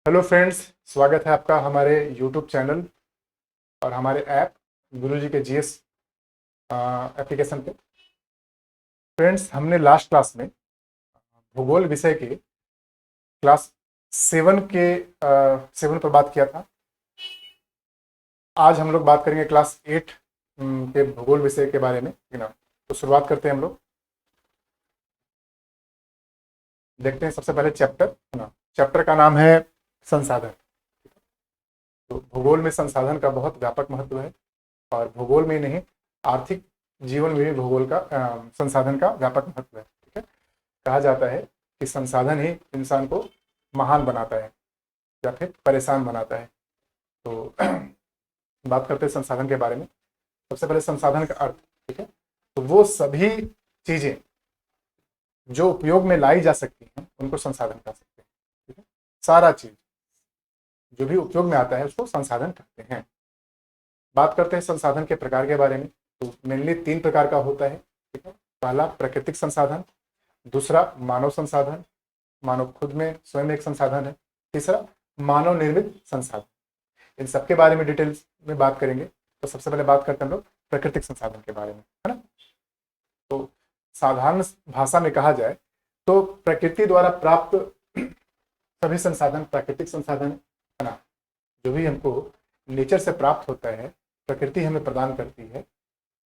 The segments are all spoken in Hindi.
हेलो फ्रेंड्स, स्वागत है आपका हमारे यूट्यूब चैनल और हमारे ऐप गुरुजी के जीएस एप्लीकेशन पे। फ्रेंड्स, हमने लास्ट क्लास में भूगोल विषय के क्लास 7 पर बात किया था। आज हम लोग बात करेंगे क्लास 8 के भूगोल विषय के बारे में, है ना। तो शुरुआत करते हैं हम लोग। देखते हैं सबसे पहले चैप्टर, है ना। चैप्टर का नाम है संसाधन। तो भूगोल में संसाधन का बहुत व्यापक महत्व है और भूगोल में नहीं, आर्थिक जीवन में भी भूगोल का संसाधन का व्यापक महत्व है। ठीक है। कहा जाता है कि संसाधन ही इंसान को महान बनाता है या फिर परेशान बनाता है। तो बात करते हैं संसाधन के बारे में। सबसे पहले संसाधन का अर्थ, ठीक है। तो वो सभी चीजें जो उपयोग में लाई जा सकती हैं उनको संसाधन कह सकते हैं। ठीक है। सारा चीज जो भी उपयोग में आता है उसको संसाधन कहते हैं। बात करते हैं संसाधन के प्रकार के बारे में। तो मेनली 3 प्रकार का होता है। ठीक है। पहला प्राकृतिक संसाधन, दूसरा मानव संसाधन, मानव खुद में स्वयं एक संसाधन है, तीसरा मानव निर्मित संसाधन। इन सबके बारे में डिटेल्स में बात करेंगे। तो सबसे पहले बात करते हैं हम लोग प्राकृतिक संसाधन के बारे में, है ना। तो साधारण भाषा में कहा जाए तो प्रकृति द्वारा प्राप्त सभी संसाधन प्राकृतिक संसाधन है ना। जो भी हमको नेचर से प्राप्त होता है, प्रकृति हमें प्रदान करती है,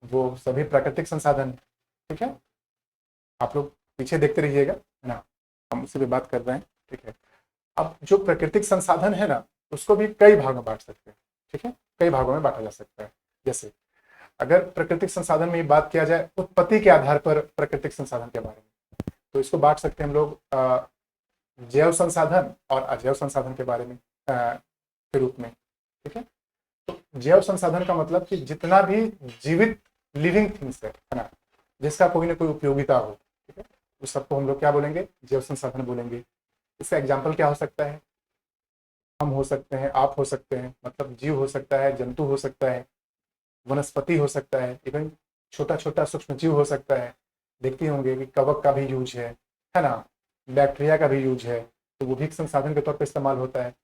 वो सभी प्राकृतिक संसाधन है। ठीक है। आप लोग पीछे देखते रहिएगा, है ना, हम उसी पे बात कर रहे हैं। ठीक है। अब जो प्राकृतिक संसाधन है ना, उसको भी कई भागों में बांट सकते हैं। ठीक है। कई भागों में बांटा जा सकता है। जैसे अगर प्राकृतिक संसाधन में बात किया जाए उत्पत्ति के आधार पर प्राकृतिक संसाधन के बारे में, तो इसको बांट सकते हैं हम लोग जैव संसाधन और अजैव संसाधन के बारे में के रूप में। ठीक है। तो जैव संसाधन का मतलब कि जितना भी जीवित लिविंग थिंग्स है ना, जिसका कोई ना कोई उपयोगिता हो, ठीक है, उस सबको हम लोग क्या बोलेंगे, जैव संसाधन बोलेंगे। इसका एग्जाम्पल क्या हो सकता है, हम हो सकते हैं, आप हो सकते हैं, मतलब जीव हो सकता है, जंतु हो सकता है, वनस्पति हो सकता है, इवन छोटा छोटा सूक्ष्म जीव हो सकता है। देखते होंगे कि कवक का भी यूज है ना, बैक्टीरिया का भी यूज है, तो वो भी एक संसाधन के तौर पर इस्तेमाल होता है।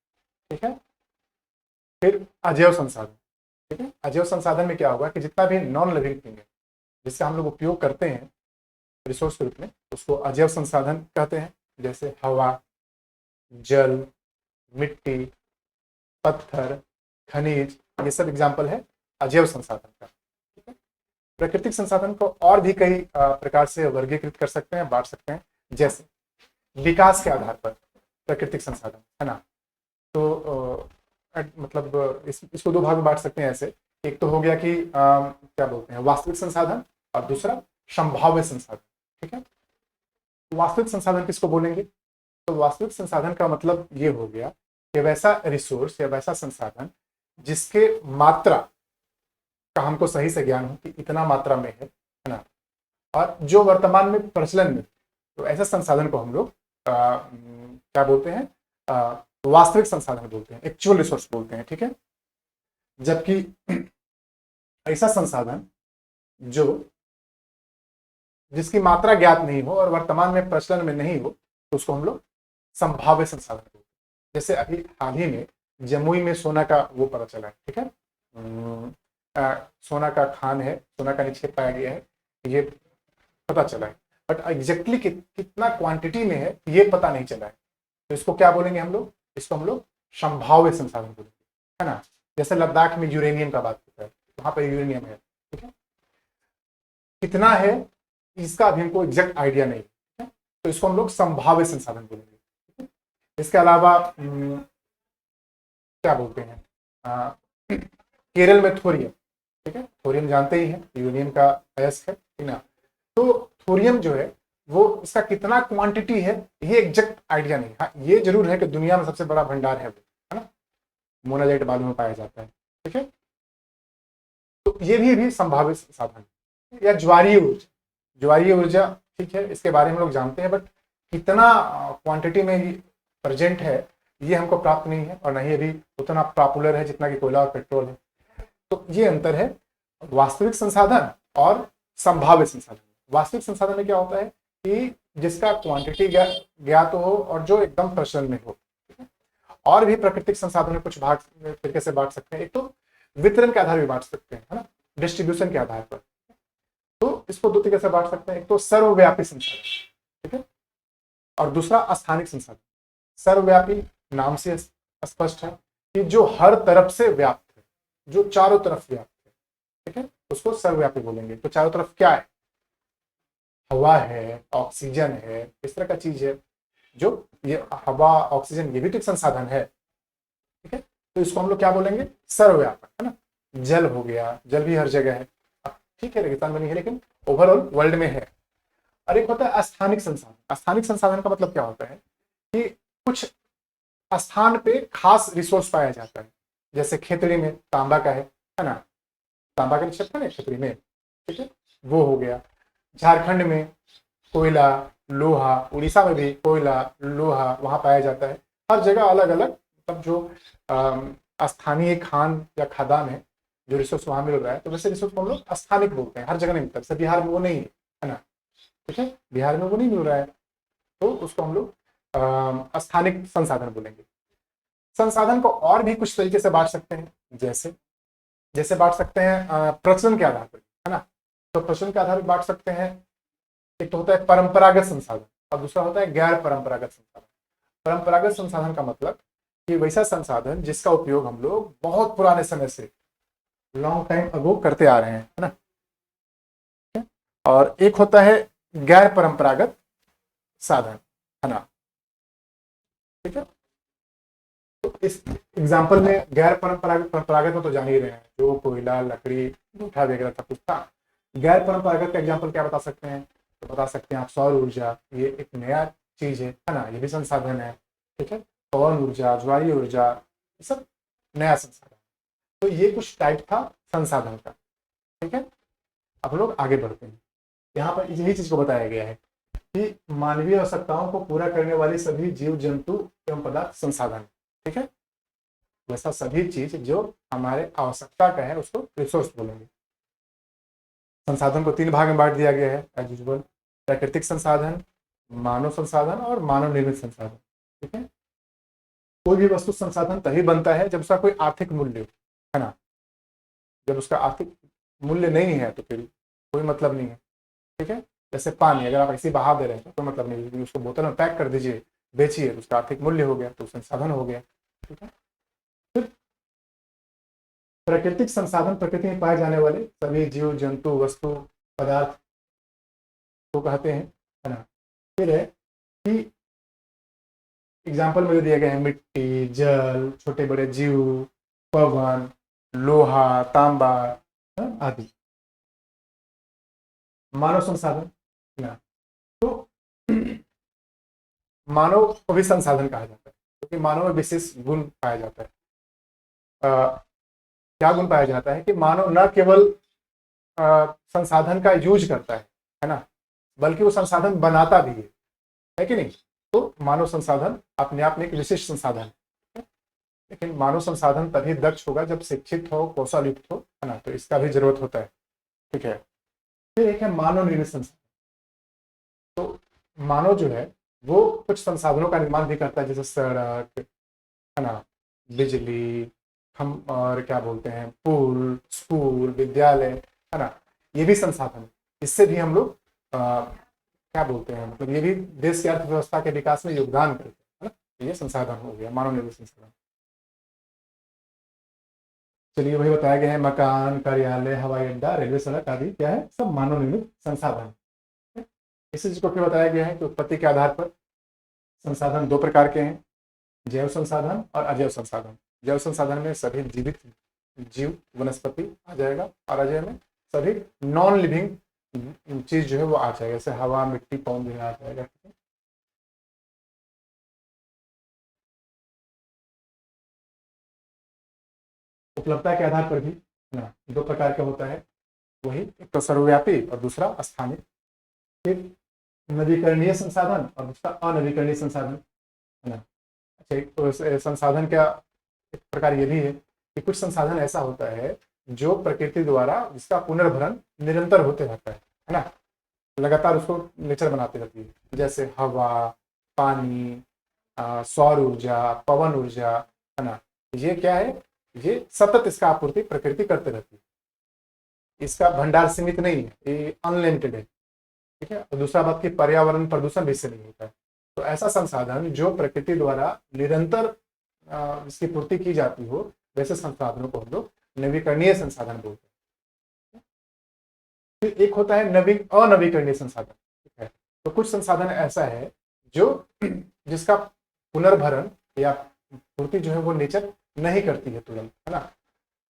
ठीक है। फिर अजैव संसाधन। ठीक है। अजैव संसाधन में क्या होगा कि जितना भी नॉन लिविंग थिंग है जिससे हम लोग उपयोग करते हैं रिसोर्स के रूप में, उसको अजैव संसाधन कहते हैं। जैसे हवा, जल, मिट्टी, पत्थर, खनिज, ये सब एग्जाम्पल है अजैव संसाधन का। ठीक है। प्राकृतिक संसाधन को और भी कई प्रकार से वर्गीकृत कर सकते हैं, बांट सकते हैं। जैसे विकास के आधार पर प्राकृतिक संसाधन, है ना। तो मतलब इसको 2 भाग में बांट सकते हैं ऐसे। एक तो हो गया कि क्या बोलते हैं, वास्तविक संसाधन, और दूसरा संभाव्य संसाधन। ठीक है। वास्तविक संसाधन किसको बोलेंगे, तो वास्तविक संसाधन का मतलब ये हो गया कि वैसा रिसोर्स या वैसा संसाधन जिसके मात्रा का हमको सही से ज्ञान हो कि इतना मात्रा में है ना, और जो वर्तमान में प्रचलन में, तो ऐसे संसाधन को हम लोग क्या बोलते हैं, वास्तविक संसाधन बोलते हैं, एक्चुअल रिसोर्स बोलते हैं। ठीक है। जबकि ऐसा संसाधन जो जिसकी मात्रा ज्ञात नहीं हो और वर्तमान में प्रचलन में नहीं हो, तो उसको हम लोग संभाव्य संसाधन बोलते हैं। जैसे अभी हाल ही में जमुई में सोना का वो पता चला है। ठीक है। सोना का खान है, सोना का निक्षेप पाया गया है, ये पता चला है, बट एग्जैक्टली कितना क्वांटिटी में है ये पता नहीं चला है। तो इसको क्या बोलेंगे हम लोग, इसको हम लोग संभाव्य संसाधन बोलेंगे, है ना। जैसे लद्दाख में यूरेनियम का बात होता है, वहां पर यूरेनियम है, ठीक है, कितना है इसका अभी हमको एग्जैक्ट आइडिया नहीं है, तो इसको हम लोग संभाव्य संसाधन बोलेंगे। इसके अलावा क्या बोलते हैं, केरल में थोरियम, ठीक है, थोरियम जानते ही हैं, यूरेनियम का अयस्क है ना। तो थोरियम जो है वो इसका कितना क्वांटिटी है ये एग्जैक्ट आइडिया नहीं। हाँ, ये जरूर है कि दुनिया में सबसे बड़ा भंडार है ना, मोनाजाइट बालू में पाया जाता है। ठीक है। तो ये भी संभावित साधन है। या ज्वारीय ऊर्जा, ज्वारीय ऊर्जा, ठीक है, इसके बारे में लोग जानते हैं, बट कितना क्वांटिटी में प्रेजेंट है ये हमको प्राप्त नहीं है, और नहीं अभी उतना पॉपुलर है जितना कि कोयला और पेट्रोल है। तो ये अंतर है वास्तविक संसाधन और संभावित संसाधन। वास्तविक संसाधन में क्या होता है कि जिसका क्वांटिटी ज्ञात हो और जो एकदम प्रचलन में हो, और भी प्राकृतिक संसाधन कुछ भाग तरीके से बांट सकते हैं। एक तो वितरण के आधार पर बांट सकते हैं, है ना, डिस्ट्रीब्यूशन के आधार पर। तो इसको दो तरीके से बांट सकते हैं, एक तो सर्वव्यापी संसाधन, ठीक है, और दूसरा स्थानिक संसाधन। सर्वव्यापी नाम से स्पष्ट है कि जो हर तरफ से व्याप्त है, जो चारों तरफ व्याप्त है, ठीक है, उसको सर्वव्यापी बोलेंगे। तो चारों तरफ क्या है? हवा है, ऑक्सीजन है, इस तरह का चीज है। जो ये हवा ऑक्सीजन ये भी तो एक संसाधन है, ठीक है, तो इसको हम लोग क्या बोलेंगे? सर्वव्यापक, है ना। जल हो गया, जल भी हर जगह है, ठीक है, रेगिस्तान बनी है लेकिन ओवरऑल वर्ल्ड में है। और एक होता है स्थानिक संसाधन। स्थानिक संसाधन का मतलब क्या होता है कि कुछ स्थान पे खास रिसोर्स पाया जाता है। जैसे खेतड़ी में तांबा का है ना, तांबा का निक्षेप है खेतड़ी में, ठीक है, वो हो गया। झारखंड में कोयला, लोहा, उड़ीसा में भी कोयला, लोहा वहां पाया जाता है। हर जगह अलग अलग, मतलब जो स्थानीय खान या खदान है, जो रिसोर्स वहां मिल रहा है, तो वैसे रिसोर्स को हम लोग स्थानिक बोलते हैं। हर जगह नहीं मिलता, जैसे बिहार में वो नहीं है ना, ठीक है, बिहार में वो नहीं मिल रहा है, तो उसको हम लोग स्थानिक संसाधन बोलेंगे। संसाधन को और भी कुछ तरीके से बांट सकते हैं, जैसे जैसे बांट सकते हैं प्रचलन के आधार पर, है ना। तो प्रचलन के आधार पर बांट सकते हैं। एक तो होता है परंपरागत संसाधन और दूसरा होता है गैर परंपरागत संसाधन। परंपरागत संसाधन का मतलब कि वैसा संसाधन जिसका उपयोग हम लोग बहुत पुराने समय से, लॉन्ग टाइम अगो करते आ रहे हैं, है ना। और एक होता है गैर परंपरागत साधन, है ना, ठीक है। तो इस एग्जाम्पल में गैर परंपरागत, परंपरागत में तो जान ही रहे हैं, जो कोयला, लकड़ी, जूठा वगैरह सब कुछ था। गैर परंपरागत का एग्जाम्पल क्या बता सकते हैं? तो बता सकते हैं आप सौर ऊर्जा, ये एक नया चीज है ना, ये भी संसाधन है, ठीक है। पवन ऊर्जा, ज्वारीय ऊर्जा, ये सब नया संसाधन। तो ये कुछ टाइप था संसाधन का, ठीक है। अब लोग आगे बढ़ते हैं। यहाँ पर यही चीज को बताया गया है कि मानवीय आवश्यकताओं को पूरा करने वाली सभी जीव जंतु एवं पदार्थ संसाधन, ठीक है। वैसा सभी चीज जो हमारे आवश्यकता का है उसको रिसोर्स बोलेंगे। संसाधन को तीन भाग में बांट दिया गया है एज यूजुअल: प्राकृतिक संसाधन, मानव संसाधन और मानव निर्मित संसाधन, ठीक है। कोई भी वस्तु संसाधन तभी बनता है जब उसका कोई आर्थिक मूल्य हो, है ना। जब उसका आर्थिक मूल्य नहीं है तो फिर कोई मतलब नहीं है, ठीक है। जैसे पानी, अगर आप ऐसे बहा दे रहे हैं तो कोई मतलब नहीं है, उसको बोतल में पैक कर दीजिए, बेचिए, तो उसका आर्थिक मूल्य हो गया, तो संसाधन हो गया, ठीक है। फिर प्राकृतिक संसाधन, प्रकृति में पाए जाने वाले सभी जीव जंतु वस्तु पदार्थ को कहते हैं, है ना। फिर है कि एग्जाम्पल में जो दिया गया है मिट्टी, जल, छोटे बड़े जीव, पवन, लोहा, तांबा आदि। मानव संसाधन ना, तो मानव को भी संसाधन कहा जाता है क्योंकि मानव में विशेष गुण पाया जाता है। क्या गुण पाया जाता है कि मानव न केवल संसाधन का यूज करता है ना, बल्कि वो संसाधन बनाता भी है कि नहीं। तो मानव संसाधन अपने आप में एक विशिष्ट संसाधन है, लेकिन मानव संसाधन तभी दक्ष होगा जब शिक्षित हो, कौशल युक्त हो, है ना। तो इसका भी जरूरत होता है, ठीक है। फिर एक है मानव निर्मित संसाधन। तो मानव जो है वो कुछ संसाधनों का निर्माण भी करता है, जैसे सड़क, है ना, बिजली, हम और क्या बोलते हैं, पुल, स्कूल, विद्यालय, है ना, ये भी संसाधन है। इससे भी हम लोग क्या बोलते हैं, मतलब ये भी देश की अर्थव्यवस्था के विकास में योगदान करते हैं, है ना। ये संसाधन हो गया, मानव निर्मित संसाधन। चलिए, वही बताया गया है, मकान, कार्यालय, हवाई अड्डा, रेलवे, सड़क आदि क्या है, सब मानव निर्मित संसाधन है। इसी चीज को फिर बताया गया है कि उत्पत्ति के आधार पर संसाधन दो प्रकार के हैं: जैव संसाधन और अजैव संसाधन। जैव संसाधन में सभी जीवित जीव, वनस्पति आ जाएगा, और अजैव में सभी नॉन लिविंग चीज जो है वो आ जाएगा, जैसे हवा, मिट्टी, पवन जो है आ जाएगा। उपलब्धता के आधार पर भी ना दो प्रकार का होता है, वही एक तो सर्वव्यापी और दूसरा स्थानीय। फिर नवीकरणीय संसाधन और दूसरा अनवीकरणीय संसाधन, है ना। अच्छा, एक तो संसाधन का एक प्रकार ये भी है कि कुछ संसाधन ऐसा होता है जो प्रकृति द्वारा जिसका पुनर्भरण निरंतर होते रहता है ना, लगातार उसको नेचर बनाती रहती है, जैसे हवा, पानी, सौर ऊर्जा, पवन ऊर्जा, है ना, ये क्या है, ये सतत इसका आपूर्ति प्रकृति करते रहती है। इसका भंडार सीमित नहीं है, ये अनलिमिटेड है, ठीक है। और दूसरा बात कि पर्यावरण प्रदूषण भी इससे नहीं होता है। तो ऐसा संसाधन जो प्रकृति द्वारा निरंतर इसकी पूर्ति की जाती हो, वैसे संसाधनों को हम लोग नवीकरणीय संसाधन बोलते हैं। फिर एक होता है अनवीकरणीय संसाधन, ठीक है। तो कुछ संसाधन ऐसा है जो जिसका पुनर्भरण या पूर्ति जो है वो नेचर नहीं करती है तुरंत, है ना,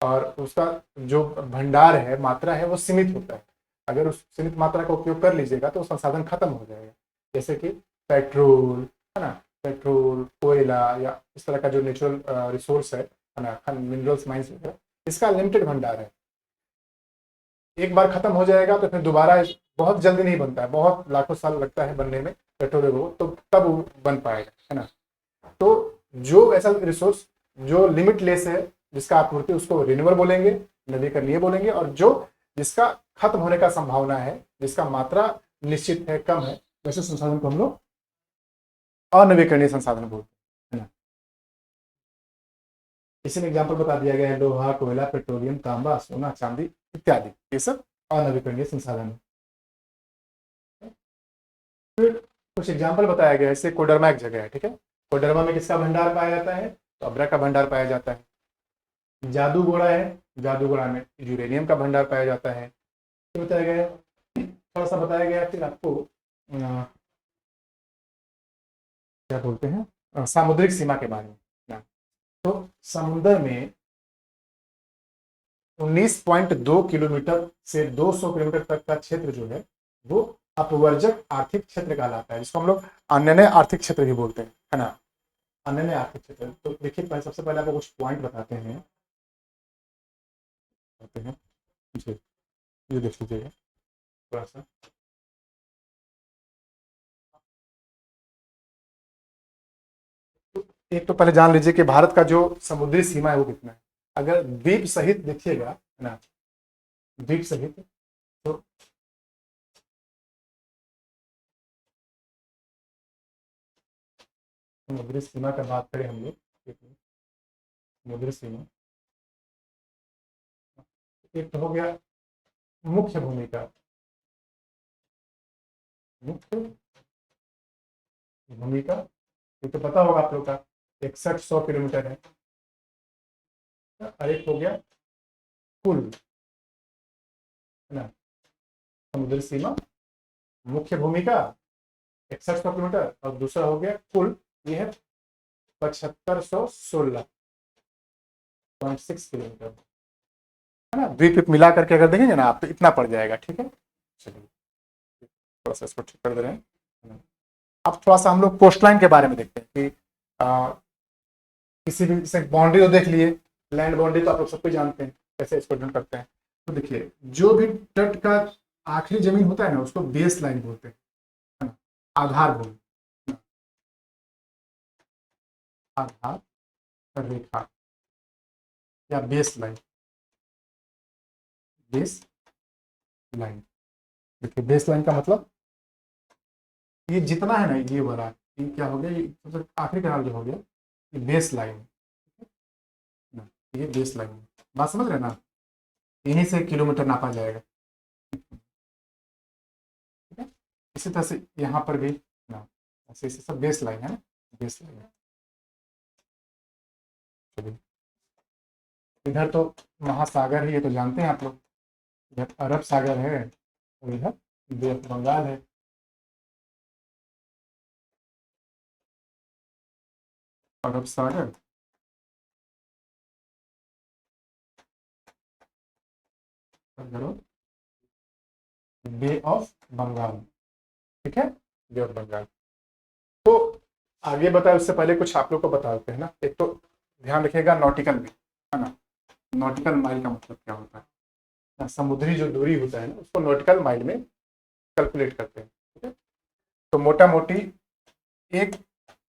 और उसका जो भंडार है, मात्रा है, वो सीमित होता है। अगर उस सीमित मात्रा का उपयोग कर लीजिएगा तो संसाधन खत्म हो जाएगा। जैसे कि पेट्रोल, है ना, पेट्रोल, कोयला या इस तरह का जो नेचुरल रिसोर्स है ना, मिनरल्स, माइंस वगैरह, इसका लिमिटेड भंडार है। एक बार खत्म हो जाएगा तो फिर दोबारा बहुत जल्दी नहीं बनता है, बहुत लाखों साल लगता है बनने में पेट्रोल को, तो तब वो बन पाएगा, है ना। तो जो ऐसा रिसोर्स जो लिमिटलेस है, जिसका आपूर्ति, उसको रिन्यूएबल बोलेंगे, नवीकरणीय बोलेंगे। और जो जिसका खत्म होने का संभावना है, जिसका मात्रा निश्चित है, कम है, वैसे संसाधन को हम लोग अनवीकरणीय संसाधन बोलते हैं। इसी में एग्जाम्पल बता दिया गया है, लोहा, कोयला, पेट्रोलियम, तांबा, सोना, चांदी इत्यादि, ये सब अनवीकरणीय संसाधन है। फिर कुछ एग्जाम्पल बताया गया है, जैसे कोडरमा एक जगह है, ठीक है। कोडरमा में किसका भंडार पाया जाता है, तो अब्रक का भंडार पाया जाता है। जादूगोड़ा है, जादूगोड़ा में यूरेनियम का भंडार पाया जाता है। तो बताया गया है, थोड़ा सा बताया गया है फिर आपको क्या बोलते हैं, सामुद्रिक सीमा के बारे में ना। तो समुद्र में 19.2 किलोमीटर से 200 किलोमीटर तक का क्षेत्र जो है वो अपवर्जक आर्थिक क्षेत्र कहलाता है, जिसको हम लोग अन्य आर्थिक क्षेत्र भी बोलते हैं, है ना, अन्य आर्थिक क्षेत्र। तो देखिए, सबसे पहले आपको कुछ पॉइंट बताते हैं जी, ये देख लीजिएगा थोड़ा सा। एक तो पहले जान लीजिए कि भारत का जो समुद्री सीमा है वो कितना है। अगर द्वीप सहित देखिएगा, है ना, द्वीप सहित, तो समुद्री सीमा का बात करें हम लोग, समुद्री सीमा एक तो हो गया मुख्य भूमिका, मुख्य भूमिका, ये तो पता होगा आप लोग का, 6100 किलोमीटर है। और एक हो गया कुल, है ना, समुद्री सीमा, मुख्य भूमिका 6100 किलोमीटर, और दूसरा हो गया कुल, ये है 7516.6 किलोमीटर, है ना। द्वीप मिला करके अगर देखेंगे ना आप, तो इतना पड़ जाएगा, ठीक है। चलिए थोड़ा सा इसको ठीक कर दे रहे हैं। अब थोड़ा सा हम लोग कोस्ट लाइन के बारे में देखते हैं कि किसी भी, जैसे बाउंड्री तो देख लिए, लैंड बाउंड्री तो आप लोग सबको जानते हैं कैसे इसको डिफाइन करते हैं। तो देखिए, जो भी तट का आखिरी जमीन होता है ना, उसको बेस लाइन बोलते हैं, है ना, आधार बोलते हैं, आधार रेखा या बेस लाइन, बेस लाइन। देखिए, बेस लाइन का मतलब ये जितना है ना, ये वाला, ये क्या हो गया, ये सबसे आखिरी का जो हो गया, ये बेस लाइन, ये बेस लाइन, बात समझ रहे ना, यहीं से किलोमीटर नापा जाएगा, ठीक है। इसी तरह से यहाँ पर भी ना, ऐसे ऐसे सब बेस लाइन है ना, बेस लाइन। चलिए, इधर तो महासागर है, ये तो जानते हैं आप लोग, इधर अरब सागर है और इधर बे ऑफ बंगाल है। अरब सागर, बे ऑफ बंगाल, ठीक है, बे ऑफ बंगाल। तो आगे बताए उससे पहले कुछ आप लोग को बताते हैं ना। एक तो ध्यान रखिएगा नॉटिकल में, है ना, नॉटिकल माइल का मतलब क्या होता है ना, समुद्री जो दूरी होता है ना, उसको नॉटिकल माइल में कैलकुलेट करते हैं, ठीक है। तो मोटा मोटी एक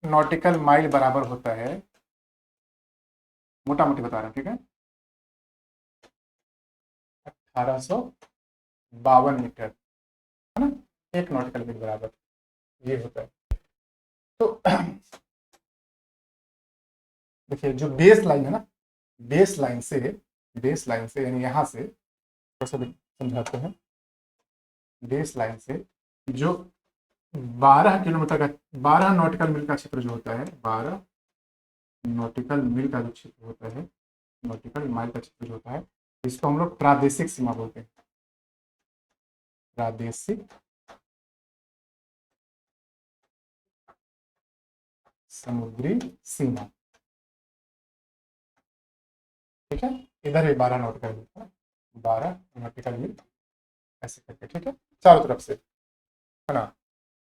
नॉटिकल माइल बराबर होता है, मोटा मोटी बता रहा हूँ, ठीक है, 1852 मीटर, है ना, एक नॉटिकल मील बराबर ये होता है। तो देखिए जो बेस लाइन है ना, बेस लाइन से यानी यहाँ से थोड़ा सा समझाते हैं। बेस लाइन से जो 12 किलोमीटर का, 12 नॉटिकल मील का क्षेत्र जो होता है, 12 नॉटिकल मील का जो क्षेत्र होता है, नॉटिकल माइल का क्षेत्र जो होता है, इसको हम लोग प्रादेशिक सीमा बोलते हैं। प्रादेशिक समुद्री सीमा, ठीक है। इधर भी 12 नॉटिकल मील था, 12 नॉटिकल मील ऐसे करके, ठीक है, चारों तरफ से, है ना।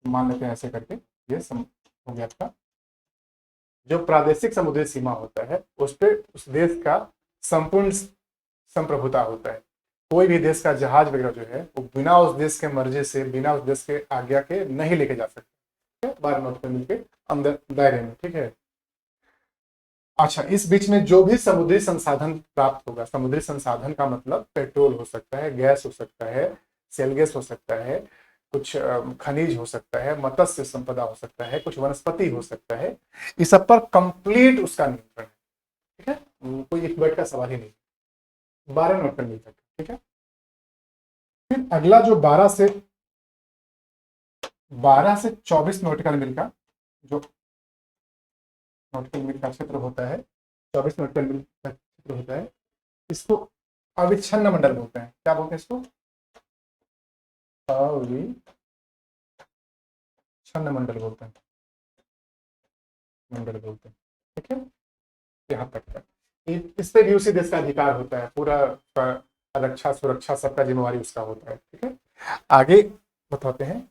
मान लेते हैं ऐसे करके, ये हो गया आपका। जो प्रादेशिक समुद्री सीमा होता है उस पर उस देश का संपूर्ण संप्रभुता होता है। कोई भी देश का जहाज वगैरह जो है वो बिना उस देश के मर्जी से, बिना उस देश के आज्ञा के नहीं लेके जा सकते 12 नॉटिकल मील के अंदर दायरे में, ठीक है। अच्छा, इस बीच में जो भी समुद्री संसाधन प्राप्त होगा, समुद्री संसाधन का मतलब पेट्रोल हो सकता है, गैस हो सकता है, सेल गैस हो सकता है, कुछ खनिज हो सकता है, मत्स्य संपदा हो सकता है, कुछ वनस्पति हो सकता है, इस सब पर कंप्लीट उसका नियंत्रण है, ठीक है। कोई एक बैठ का सवाल ही नहीं, 12 नॉटिकल मील तक, ठीक है। फिर अगला जो 12 से 24 नॉटिकल मील का जो नॉटिकल मील का क्षेत्र होता है, 24 नॉटिकल मील का क्षेत्र होता है, इसको अविच्छिन्न मंडल बोलते हैं। क्या बोलते हैं इसको? अविच्छिन्न मंडल बोलते हैं, मंडल बोलते हैं, ठीक है। यहाँ तक है। इस पे भी उसी देश का अधिकार होता है, पूरा रक्षा सुरक्षा सबका जिम्मेवारी उसका होता है, ठीक है। आगे बताते हैं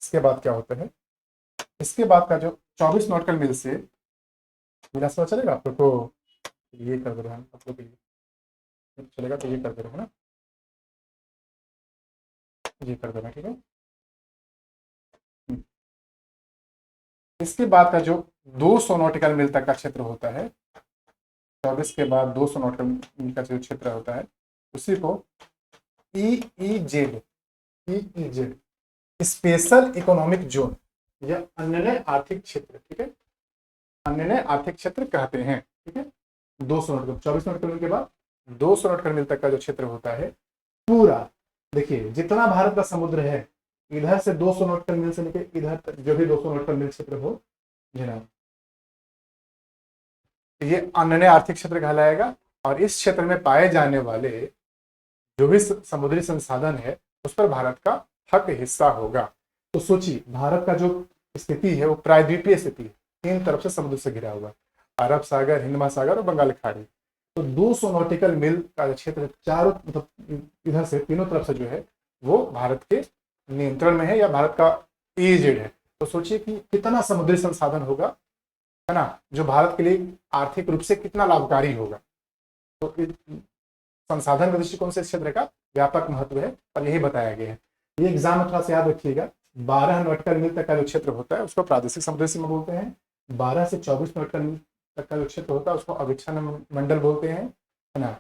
इसके बाद क्या होता है। इसके बाद का जो 24 नॉटिकल मील से मिला समझ चलेगा आप लोग को, ये कर दे रहे हैं आप लोग के लिए, चलेगा तो ये कर दे रहे हैं ना, ये कर दे रहे हैं, ठीक है। इसके बाद का जो 200 नॉटिकल मील तक का क्षेत्र होता है, 24 के बाद 200 नॉटिकल मील का जो क्षेत्र होता है, उसी को EEZ, EEZ special economic zone या अन्य आर्थिक क्षेत्र, ठीक है, अन्य आर्थिक क्षेत्र कहते हैं, ठीक है। 200 नॉटिकल, 24 नॉटिकल मील के बाद 200 नॉटिकल मील तक का जो क्षेत्र होता है पूरा, देखिए जितना भारत का समुद्र है, इधर से 200 नॉटिकल मील से लेकर इधर तक जो भी 200 नॉटिकल मील क्षेत्र हो, जनाब, ये अन्य आर्थिक क्षेत्र कहलाएगा। और इस क्षेत्र में पाए जाने वाले जो भी समुद्री संसाधन है उस पर भारत का हक हिस्सा होगा। तो सोचिए भारत का जो स्थिति है वो प्रायद्वीपीय स्थिति है, 3 तरफ से समुद्र से घिरा हुआ, अरब सागर, हिंद महासागर और बंगाल की खाड़ी। तो 200 नॉटिकल मील का क्षेत्र चारों मतलब इधर से तीनों तरफ से जो है वो भारत के नियंत्रण में है या भारत का ईजेड है। तो सोचिए कि कितना समुद्री संसाधन होगा, है ना, जो भारत के लिए आर्थिक रूप से कितना लाभकारी होगा। तो संसाधन के दृष्टिकोण से इस क्षेत्र का व्यापक महत्व है और यही बताया गया है। ये एग्जाम में थोड़ा सा याद रखिएगा, 12 नॉटिकल मील तक का जो क्षेत्र होता है उसको प्रादेशिक समुद्री सीमा बोलते हैं। 12 से 24 नॉटिकल मील तक का जो क्षेत्र होता है उसको अविच्छिन्न मंडल बोलते हैं, है ना।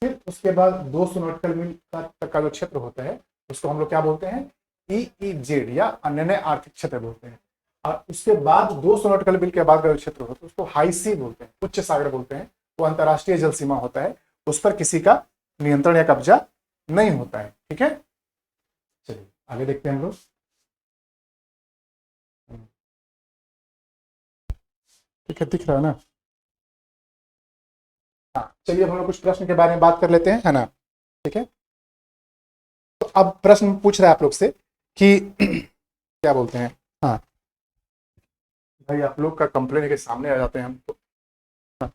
फिर उसके बाद 200 नॉटिकल मील तक का जो क्षेत्र होता है उसको हम लोग क्या बोलते हैं, ईईजेड या अन्य आर्थिक क्षेत्र बोलते हैं। और उसके बाद 200 नॉटिकल मील के बाद का जो क्षेत्र होता है उसको हाई सी बोलते हैं, उच्च सागर बोलते हैं। वो अंतर्राष्ट्रीय जल सीमा होता है, उस पर किसी का नियंत्रण या कब्जा नहीं होता है, ठीक है। चलिए आगे देखते हैं हम लोग। ठीक है, दिख रहा है ना। हाँ चलिए अब हम लोग कुछ प्रश्न के बारे में बात कर लेते हैं, है ना, ठीक है। तो अब प्रश्न पूछ रहा है आप लोग से कि क्या बोलते हैं, हाँ भाई आप लोग का कंप्लेन के सामने आ जाते हैं हम तो, हाँ।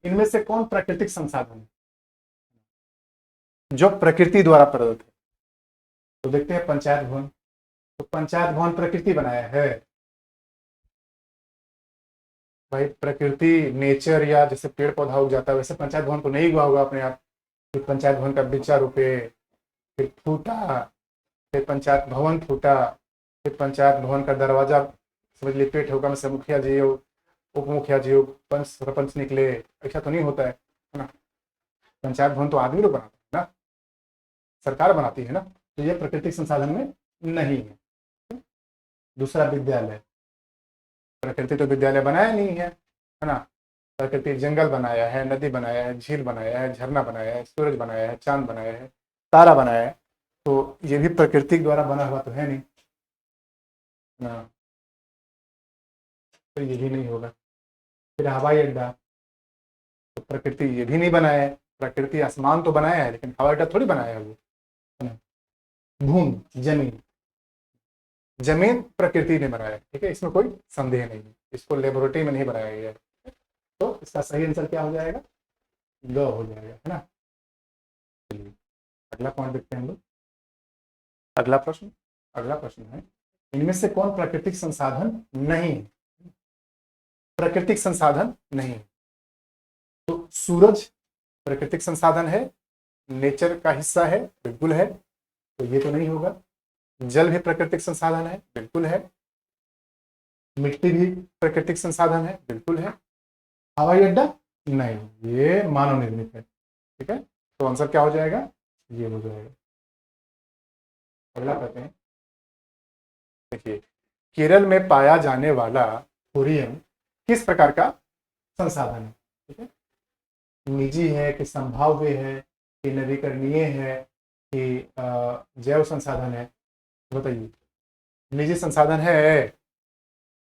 इनमें से कौन प्राकृतिक संसाधन है जो प्रकृति द्वारा प्रदत्त है? तो देखते हैं पंचायत भवन। तो पंचायत भवन प्रकृति बनाया है भाई, प्रकृति नेचर या जैसे पेड़ पौधा उग जाता है वैसे पंचायत भवन तो नहीं हुआ होगा अपने आप। फिर पंचायत भवन का बिच्चा रुपए, फिर फूटा, फिर पंचायत भवन फूटा, फिर पंचायत भवन का दरवाजा समझ लीजिए पेट होगा में से मुखिया जी हो, उप मुखिया जी हो, पंच सरपंच निकले, ऐसा तो नहीं होता है ना। पंचायत भवन तो आदमी लोग बनाते हैं ना, सरकार बनाती है ना। तो ये प्राकृतिक संसाधन में नहीं है। दूसरा विद्यालय, प्रकृति तो विद्यालय बनाया नहीं है, है ना। प्रकृति जंगल बनाया है, नदी बनाया है, झील बनाया है, झरना बनाया है, सूरज बनाया है, चांद बनाया है, तारा बनाया है। तो ये भी प्रकृति द्वारा बना हुआ तो है नहीं ना। तो ये भी नहीं होगा। फिर हवाई अड्डा, तो प्रकृति ये भी नहीं बनाया है। प्रकृति आसमान तो बनाया है लेकिन हवाई अड्डा थोड़ी बनाया है वो, है ना। भूमि, जमीन, जमीन प्रकृति ने बनाया है, ठीक है, इसमें कोई संदेह नहीं है। इसको लेबोरेटरी में नहीं बनाया गया है। तो इसका सही आंसर क्या हो जाएगा? ग हो जाएगा, है ना। चलिए अगला पॉइंट देखते हैं हम लोग। अगला प्रश्न, अगला प्रश्न है, इनमें से कौन प्राकृतिक संसाधन नहीं है? प्राकृतिक संसाधन नहीं है। तो सूरज प्राकृतिक संसाधन है, नेचर का हिस्सा है, बिल्कुल है, तो ये तो नहीं होगा। जल भी प्राकृतिक संसाधन है, बिल्कुल है। मिट्टी भी प्राकृतिक संसाधन है, बिल्कुल है। हवाई अड्डा नहीं, ये मानव निर्मित है, ठीक है। तो आंसर क्या हो जाएगा? ये हो जाएगा। अगला कहते हैं, देखिए, केरल में पाया जाने वाला थोरियम किस प्रकार का संसाधन है? ठीक है, निजी है कि संभाव्य है कि नवीकरणीय है कि जैव संसाधन है? बताइए। निजी संसाधन है,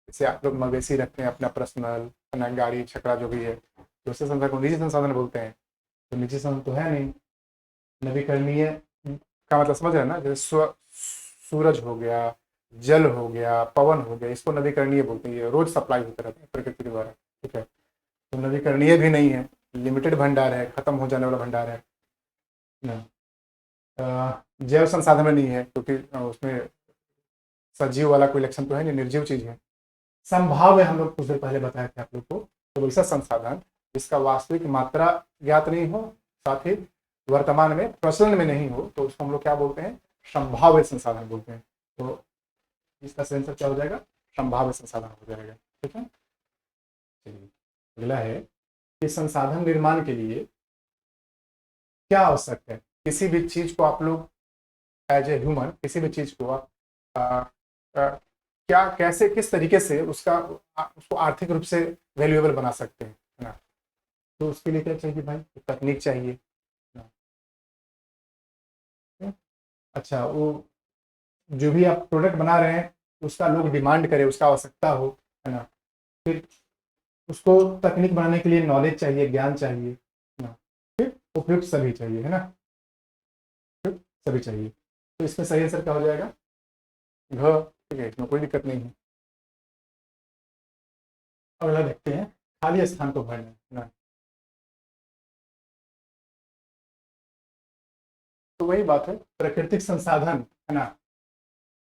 जैसे आप लोग मवेशी रखते हैं अपना पर्सनल, अपना गाड़ी छकड़ा जो भी है, तो उससे संसाधन को निजी संसाधन बोलते हैं। तो निजी संसाधन तो है नहीं। नवीकरणीय का मतलब समझ रहे हैं ना, जैसे सूरज हो गया, जल हो गया, पवन हो गया, इसको नवीकरणीय बोलते हैं। ये रोज सप्लाई होता रहता है प्रकृति के द्वारा, ठीक है। तो नवीकरणीय भी नहीं है, लिमिटेड भंडार है, खत्म हो जाने वाला भंडार है ना। जैव संसाधन में नहीं है क्योंकि उसमें सजीव वाला कोई लक्षण तो है नहीं, निर्जीव चीज है। संभाव्य हम लोग कुछ देर पहले बताए थे आप लोग को, तो वैसा संसाधन जिसका वास्तविक मात्रा ज्ञात नहीं हो, साथ ही वर्तमान में प्रचलन में नहीं हो, तो उसको हम लोग क्या बोलते हैं? संभाव्य संसाधन बोलते हैं। तो इसका आंसर क्या हो जाएगा? संभाव्य संसाधन हो जाएगा, ठीक है। चलिए अगला है कि संसाधन निर्माण के लिए क्या आवश्यक है? किसी भी चीज को आप लोग एज ए ह्यूमन, किसी भी चीज को आप क्या, कैसे, किस तरीके से उसको आर्थिक रूप से वैल्यूएबल बना सकते हैं, है ना। तो उसके लिए क्या चाहिए भाई? तकनीक चाहिए ना। अच्छा, वो जो भी आप प्रोडक्ट बना रहे हैं उसका लोग डिमांड करे, उसका आवश्यकता हो, है ना। फिर उसको तकनीक बनाने के लिए नॉलेज चाहिए, ज्ञान चाहिए, है ना। फिर उपयुक्त सभी चाहिए, है ना, सभी चाहिए। तो इसमें सही आंसर क्या हो जाएगा? घ, ठीक है, इसमें कोई दिक्कत नहीं है। अगला देखते हैं, खाली स्थान को भरना, है ना। तो वही बात है, प्राकृतिक संसाधन, है ना।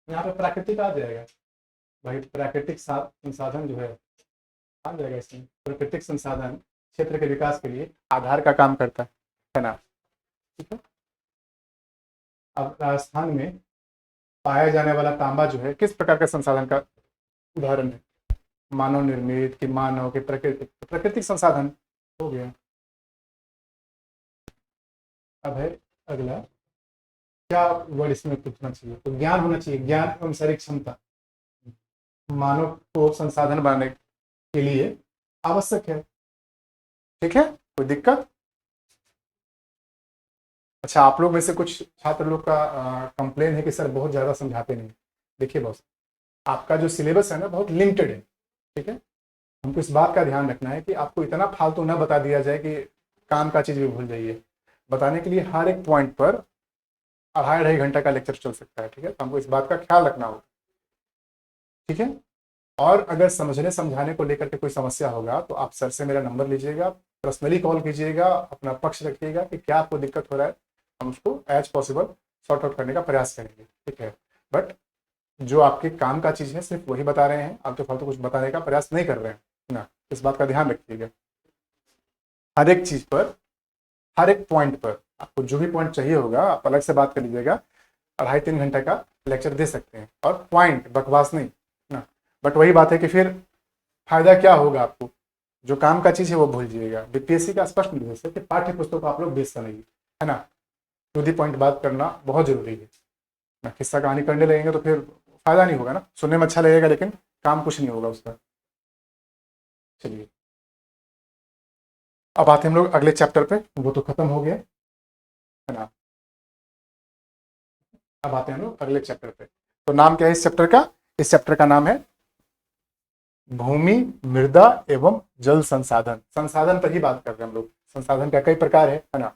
यहाँ पे प्राकृतिक आ जाएगा भाई, प्राकृतिक संसाधन जो है आ जाएगा इसमें। प्राकृतिक संसाधन क्षेत्र के विकास के लिए आधार का काम करता है ना, ठीक है। अब राजस्थान में पाया जाने वाला तांबा जो है किस प्रकार का संसाधन का उदाहरण है? मानव निर्मित कि मानव के प्राकृतिक? प्राकृतिक संसाधन हो गया। अब है अगला, क्या वर्ड इसमें पूछना चाहिए? तो ज्ञान होना चाहिए, ज्ञान एवं शारीरिक क्षमता मानव को संसाधन बनाने के लिए आवश्यक है, ठीक है। कोई दिक्कत? अच्छा, आप लोग में से कुछ छात्र लोग का कंप्लेन है कि सर बहुत ज़्यादा समझाते नहीं। देखिए बॉस, आपका जो सिलेबस है ना बहुत लिमिटेड है, ठीक है। हमको इस बात का ध्यान रखना है कि आपको इतना फालतू ना बता दिया जाए कि काम का चीज़ भी भूल जाइए। बताने के लिए हर एक पॉइंट पर 2.5-2.5 घंटा का लेक्चर चल सकता है, ठीक है। तो हमको इस बात का ख्याल रखना होगा, ठीक है। और अगर समझने समझाने को लेकर के कोई समस्या होगा तो आप सर से मेरा नंबर लीजिएगा, पर्सनली कॉल कीजिएगा, अपना पक्ष रखिएगा कि क्या आपको दिक्कत हो रहा है, हम उसको एज पॉसिबल सॉर्ट आउट करने का प्रयास करेंगे, ठीक है। बट जो आपके काम का चीज़ है सिर्फ वही बता रहे हैं, आप तो फालतू कुछ बताने का प्रयास नहीं कर रहे हैं ना। इस बात का ध्यान रखिएगा। हर एक चीज़ पर, हर एक पॉइंट पर आपको जो भी पॉइंट चाहिए होगा आप अलग से बात कर लीजिएगा। 2.5-3 घंटा का लेक्चर दे सकते हैं, और पॉइंट बकवास नहीं ना। बट वही बात है कि फिर फायदा क्या होगा आपको? जो काम का चीज़ है वो भूल जाइएगा। बीपीएससी का स्पष्ट निर्देश है कि पाठ्य पुस्तक को आप लोग बेच नहीं, है ना। टू दी पॉइंट बात करना बहुत जरूरी है ना। किस्सा कहानी करने लगेंगे तो फिर फायदा नहीं होगा ना, सुनने में अच्छा लगेगा लेकिन काम कुछ नहीं होगा उसका। चलिए अब आते हैं हम लोग अगले चैप्टर पे, वो तो खत्म हो गया है ना। अब आते हैं हम लोग अगले चैप्टर पे। तो नाम क्या है इस चैप्टर का? इस चैप्टर का नाम है भूमि, मृदा एवं जल संसाधन। संसाधन पर ही बात कर रहे हैं हम लोग। संसाधन का कई प्रकार है ना।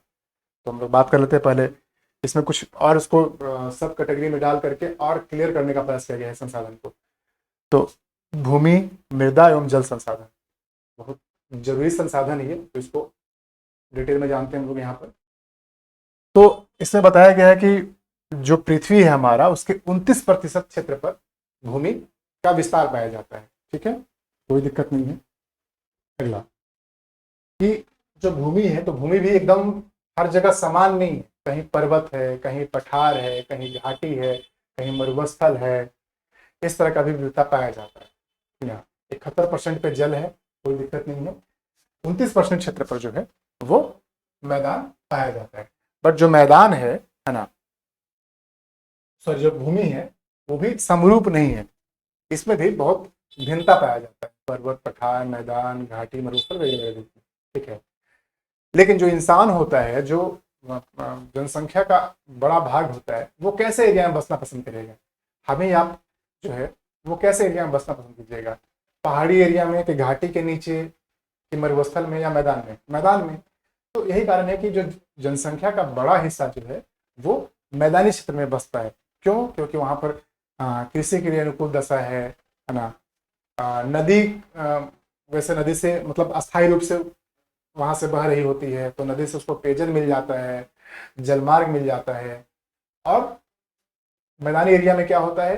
तो हम लोग बात कर लेते हैं पहले इसमें कुछ और, इसको सब कैटेगरी में डाल करके और क्लियर करने का प्रयास किया गया है संसाधन को। तो भूमि, मृदा एवं जल संसाधन बहुत जरूरी संसाधन है, तो इसको डिटेल में जानते हैं हम लोग यहाँ पर। तो इसमें बताया गया है कि जो पृथ्वी है हमारा, उसके 29% क्षेत्र पर भूमि का विस्तार पाया जाता है। ठीक है, कोई दिक्कत नहीं है। अगला कि जो भूमि है, तो भूमि भी एकदम हर जगह समान नहीं है। कहीं पर्वत है, कहीं पठार है, कहीं घाटी है, कहीं मरुस्थल है। इस तरह का भी विविधता पाया जाता है। यहाँ 71% पे जल है, कोई दिक्कत नहीं है। 29% क्षेत्र पर जो है वो मैदान पाया जाता है। बट जो मैदान है ना, सॉरी जो भूमि है, वो भी समरूप नहीं है। इसमें भी बहुत भिन्नता पाया जाता है। पर्वत, पठार, मैदान, घाटी, मरुस्थल वगैरह। ठीक है, लेकिन जो इंसान होता है, जो जनसंख्या का बड़ा भाग होता है, वो कैसे एरिया में बसना पसंद करेगा? हमें आप जो है वो कैसे एरिया में बसना पसंद कीजिएगा? पहाड़ी एरिया में, कि घाटी के नीचे, कि मरुस्थल में, या मैदान में? मैदान में। तो यही कारण है कि जो जनसंख्या का बड़ा हिस्सा जो है वो मैदानी क्षेत्र में बसता है। क्यों? क्योंकि वहाँ पर कृषि के लिए अनुकूल दशा है ना। नदी वैसे नदी से मतलब अस्थायी रूप से वहां से बह रही होती है, तो नदी से उसको पेयजल मिल जाता है, जलमार्ग मिल जाता है। और मैदानी एरिया में क्या होता है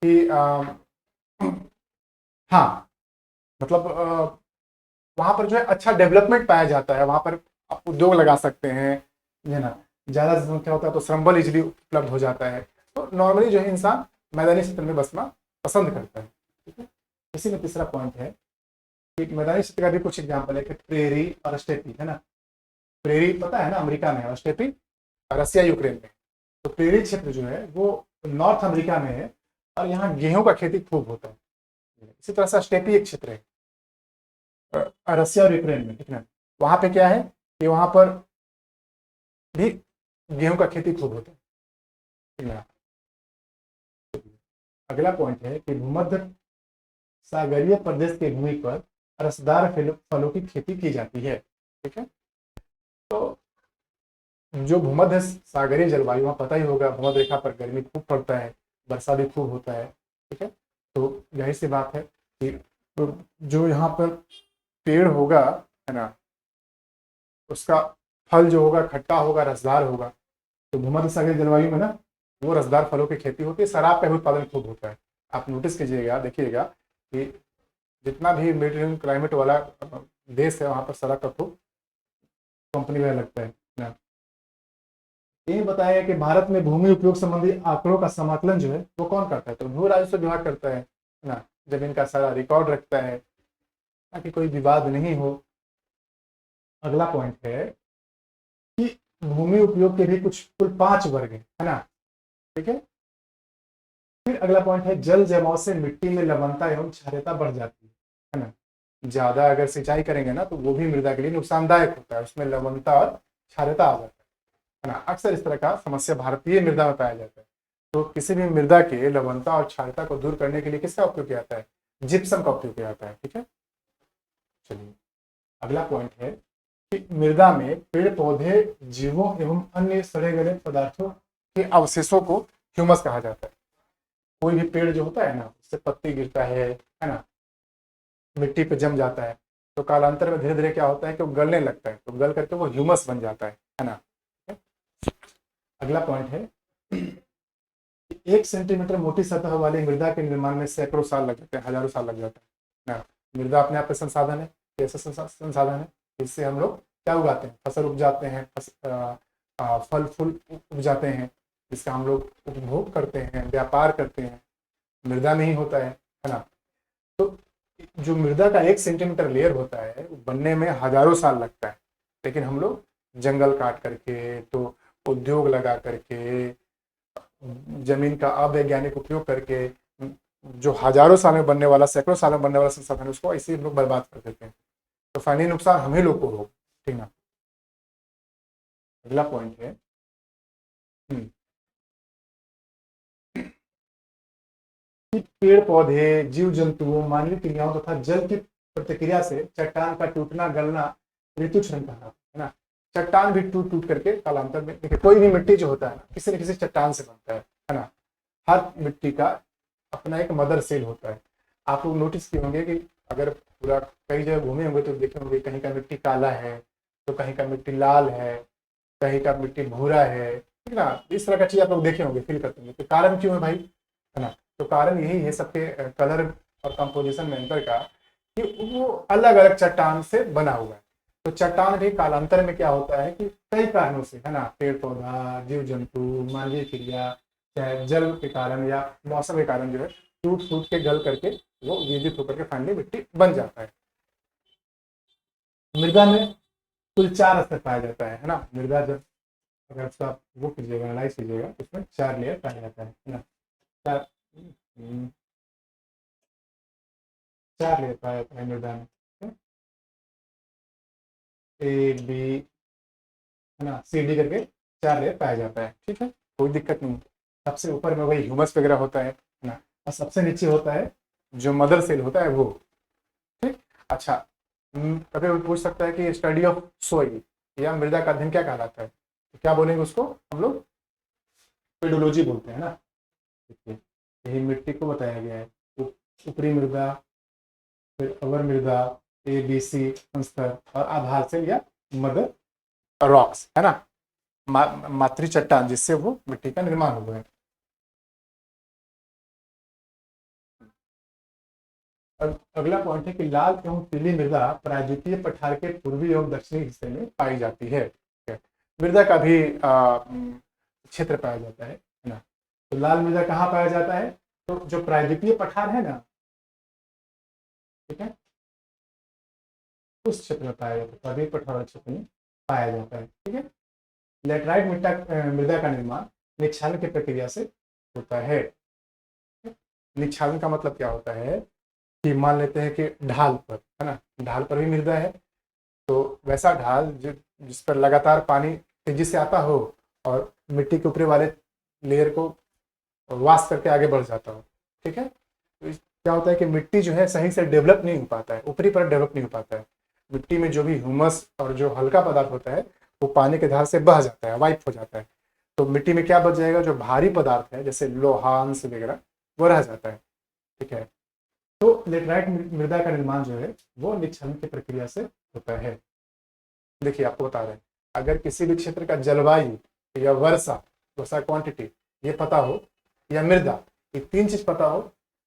कि हाँ, मतलब वहां पर जो है अच्छा डेवलपमेंट पाया जाता है। वहां पर आप उद्योग लगा सकते हैं, है ना। ज्यादा जनसंख्या होता है तो श्रम बल इजिली उपलब्ध हो जाता है। तो नॉर्मली जो है इंसान मैदानी क्षेत्र में बसना पसंद करता है। ठीक है, इसी में तीसरा पॉइंट है कि मैदानी क्षेत्र का भी कुछ एग्जाम्पल है कि प्रेरी और स्टेपी, है ना। प्रेरी पता है ना, अमेरिका में है, और स्टेपी रसिया यूक्रेन में। तो प्रेरी क्षेत्र जो है वो नॉर्थ अमेरिका में है, और यहाँ गेहूं का खेती खूब होता है। इसी तरह से स्टेपी एक क्षेत्र है रसिया और यूक्रेन में। ठीक है, वहां पे क्या है कि वहां पर भी गेहूं का खेती खूब होता है। ठीक है, अगला पॉइंट है कि भूमध्य सागरीय प्रदेश की भूमि पर रसदार फलों की खेती की जाती है। ठीक है, तो जो भूमध्य सागरीय जलवायु, वहाँ पता ही होगा, भूमध्य रेखा पर गर्मी खूब पड़ता है, वर्षा भी खूब होता है। ठीक है, तो जाहिर सी बात है कि तो जो यहाँ पर पेड़ होगा, है ना, उसका फल जो होगा खट्टा होगा, रसदार होगा। तो भूमध्य सागरीय जलवायु में ना वो रसदार फलों की खेती होती है। शराब का भी उत्पादन खूब होता है। आप नोटिस कीजिएगा, देखिएगा कि जितना भी मेडिटेरेनियन क्लाइमेट वाला देश है, वहाँ पर शराब का खूब कंपनी में लगता है ना। ये बताया कि भारत में भूमि उपयोग संबंधी आंकड़ों का समाकलन जो है वो कौन करता है? तो भू राजस्व विभाग करता है ना। जमीन का सारा रिकॉर्ड रखता है ताकि कोई विवाद नहीं हो। अगला पॉइंट है कि भूमि उपयोग के भी कुछ कुल 5 वर्ग है ना। ठीक है, फिर अगला पॉइंट है जल जमाव से मिट्टी में लवणता एवं क्षारीयता बढ़ जाती है ना। ज्यादा अगर सिंचाई करेंगे ना तो वो भी मृदा के लिए नुकसानदायक होता है, उसमें लवणता और क्षारीयता आ जाता है ना। अक्सर इस तरह का समस्या भारतीय मृदा में पाया जाता है। तो किसी भी मृदा के लवणता और क्षारीयता को दूर करने के लिए किसका उपयोग किया जाता है? जिप्सम का उपयोग किया जाता है। ठीक है, चलिए अगला पॉइंट है कि मृदा में पेड़ पौधे, जीवों एवं अन्य सड़े गले पदार्थों के अवशेषों को ह्यूमस कहा जाता है। कोई भी पेड़ जो होता है ना, उससे पत्ती गिरता है ना, मिट्टी पे जम जाता है, तो कालांतर में धीरे धीरे क्या होता है कि वो गलने लगता है, तो गल करके वो ह्यूमस बन जाता है ना। अगला पॉइंट है 1 सेंटीमीटर मोटी सतह वाली मृदा के निर्माण में सैकड़ों साल लग जाते हैं, हजारों साल लग जाते हैं ना। मृदा अपने आप में संसाधन है, कैसे संसाधन है? इससे हम लोग क्या उगाते हैं? फसल उपजाते हैं, फल फूल उपजाते हैं, जिसका हम लोग उपभोग करते हैं, व्यापार करते हैं। मृदा में ही होता है ना। तो जो मृदा का 1 सेंटीमीटर लेयर होता है वो बनने में हजारों साल लगता है, लेकिन हम लोग जंगल काट करके, तो उद्योग लगा करके, जमीन का अवैज्ञानिक उपयोग करके, जो हजारों साल में बनने वाला, सैकड़ों साल में बनने वाला संसाधन, उसको ऐसे ही हम लोग बर्बाद कर देते हैं। तो फाइनली नुकसान हम ही लोग को हो। ठीक अगला पॉइंट है हम्म, कि पेड़ पौधे, जीव जंतुओं, मानवीय क्रियाओं तथा जल की प्रतिक्रिया से चट्टान का टूटना गलना ऋतु क्षरण कहलाता है ना। चट्टान भी टूट टूट करके कालांतर में, देखिए कोई भी मिट्टी जो होता है ना किसी न किसी चट्टान से बनता है ना। हर मिट्टी का अपना एक मदर सेल होता है। आप लोग नोटिस किए होंगे कि अगर पूरा कई जगह घूमे होंगे तो देखे होंगे कहीं का मिट्टी काला है, तो कहीं का मिट्टी लाल है, कहीं का मिट्टी भूरा है, ठीक ना। इस तरह का चीज आप लोग देखे होंगे, फील करते होंगे। तो कारण क्यों है भाई, है ना। तो कारण यही है सबके कलर और कंपोजिशन में अंतर का, कि वो अलग अलग चट्टान से बना हुआ है। तो चट्टान भी कालांतर में क्या होता है कि कई कारणों से, है ना, पेड़ पौधा, जीव जंतु, मानवीय क्रिया, चाहे जल के कारण या मौसम के कारण जो है टूट फूट के गल करके वो विघटित होकर के फाइनली मिट्टी बन जाता है। मृदा में कुल 4 स्तर पाया जाता है ना। मृदा जब अगर उसका वो कीजिएगा, एनालाइज कीजिएगा तो उसमें 4 लेयर पाया जाता है ना। 4 4 लेयर पाया जाता है मृदा में, ए बी, है ना, सी डी करके 4 लेयर पाया जाता है। ठीक है, कोई दिक्कत नहीं। सबसे ऊपर में वही ह्यूमस वगैरह होता है ना, और सबसे नीचे होता है जो मदर सेल होता है वो। ठीक। अच्छा, कभी कोई पूछ सकता है कि स्टडी ऑफ सोइल या मृदा का अध्ययन क्या कहलाता है, तो क्या बोलेंगे उसको हम लोग, पेडोलॉजी बोलते हैं ना। देखिए यही मिट्टी को बताया गया है, ऊपरी मृदा, फिर अवर मृदा, ए बी सी स्तर, और आधार सेल या मदर रॉक्स, है ना, मातृ चट्टान जिससे वो मिट्टी का निर्माण हुआ है। अगला पॉइंट है कि लाल एवं पीली मृदा प्रायद्वीपीय पठार के पूर्वी एवं दक्षिणी हिस्से में पाई जाती है। मृदा का भी क्षेत्र पाया जाता है ना। तो लाल मृदा कहाँ पाया जाता है, तो जो प्रायद्वीपीय पठार है ना, ठीक है, उस क्षेत्र में पाया जाता है, प्रायद्वीपीय पठार क्षेत्र में पाया जाता है। ठीक है। लेटराइट मृदा का निर्माण निक्षालन की प्रक्रिया से होता है। निक्षालन का मतलब क्या होता है कि मान लेते हैं कि ढाल पर, है ना, ढाल पर भी मृदा है, तो वैसा ढाल जिस पर लगातार पानी तेजी से आता हो और मिट्टी के ऊपरी वाले लेयर को वाश करके आगे बढ़ जाता हो। ठीक है। तो क्या होता है कि मिट्टी जो है सही से डेवलप नहीं हो पाता है, ऊपरी पर डेवलप नहीं हो पाता है। मिट्टी में जो भी ह्यूमस और जो हल्का पदार्थ होता है वो पानी के धार से बह जाता है, वाइप हो जाता है। तो मिट्टी में क्या बच जाएगा, जो भारी पदार्थ है जैसे लोहांश वगैरह वो रह जाता है। ठीक है। तो लेटराइट मृदा का निर्माण जो है वो निक्षलन की प्रक्रिया से होता है। देखिए आपको बता रहे हैं, अगर किसी भी क्षेत्र का जलवायु या वर्षा, वर्षा क्वांटिटी ये पता हो, या मृदा, ये 3 चीज पता हो,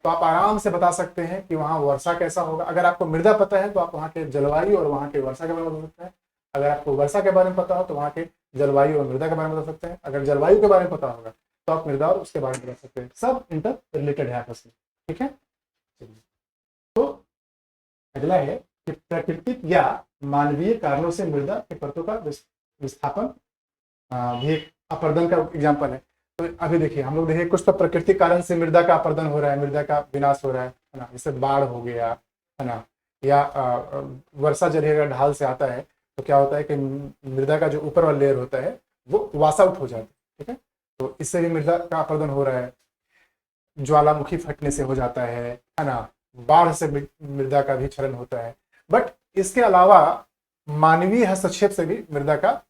तो आप आराम से बता सकते हैं कि वहाँ वर्षा कैसा होगा। अगर आपको मृदा पता है तो आप वहाँ के जलवायु और वहाँ के वर्षा के बारे में बता सकते हैं। अगर आपको वर्षा के बारे में पता हो तो वहाँ के जलवायु और मृदा के बारे में बता सकते हैं। अगर जलवायु के बारे में पता होगा तो आप मृदा और उसके बारे में बता सकते हैं। सब इंटर रिलेटेड है आपस में। ठीक है। तो अगला है कि प्राकृतिक या मानवीय कारणों से मृदा के परतों का विस्थापन भी एक अपर्दन का एग्जाम्पल है। तो अभी देखिए हम लोग देखिए कुछ तो प्राकृतिक कारण से मृदा का अपर्दन हो रहा है, मृदा का विनाश हो रहा है ना, जैसे बाढ़ हो गया, है ना, या वर्षा जल अगर ढाल से आता है तो क्या होता है कि मृदा का जो ऊपर वाला लेयर होता है वो वॉश आउट हो जाता है। ठीक है। तो इससे भी मृदा का अपर्दन हो रहा है। ज्वालामुखी फटने से हो जाता है ना, बाढ़ से मृदा का भी क्षरण होता है। बट इसके अलावा मानवीय हस्तक्षेप से भी मृदा का